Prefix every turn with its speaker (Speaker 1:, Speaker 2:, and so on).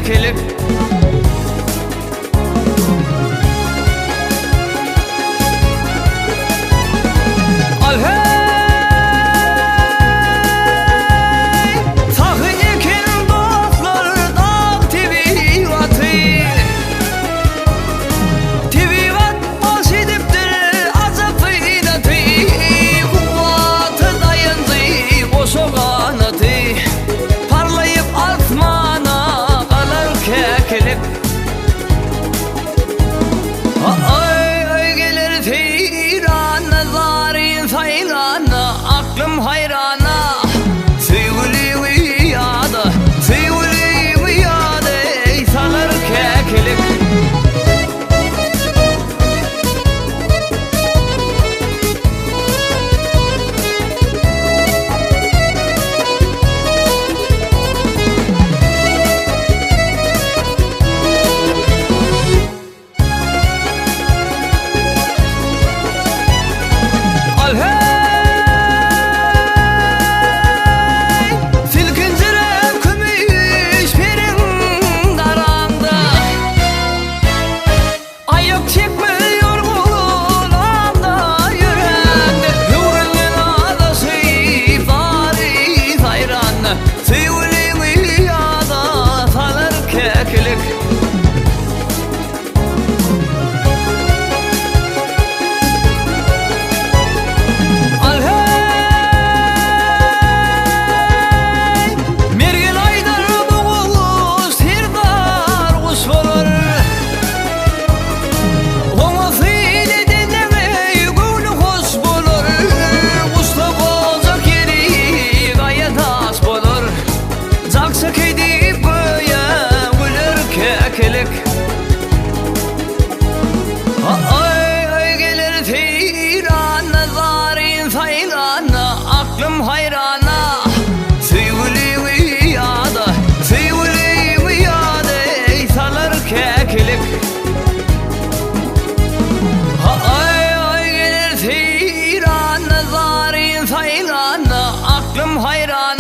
Speaker 1: Käkilik. Al hey, takın ekin dostlar dağ TV vatı. TV vat baş ediptir azapı idatı. Kuvvatı dayandı o soğanatı. Parlayıp asmana kalır Käkilik. Ay gelir teyran nazarin sayrana, aklım hayrana. Sevgili uyada, sevgili uyada, ey salar Käkilik. Al hey, silkincirep kümüş pirin karandı. Ayak çekmiyor kulağımda yüreğimde. Yüreğimin adası bari sayran. Sevgilim uyada salar Käkilik. Al hey, mergel aydar boğulu Serdar kuş bolur. Olması ile dinlemey gönlü hoş bolur. Kuşta bolacak yeri gayet az bolur. Zaksak edip böyle gülür Käkilik. Ay gelir teyran nazarin sayrana, aklım hayrana. Sevgili uyada, sevgili uyada, ey salar Käkilik. Ay gelir teyran nazarin sayrana, aklım hayrana.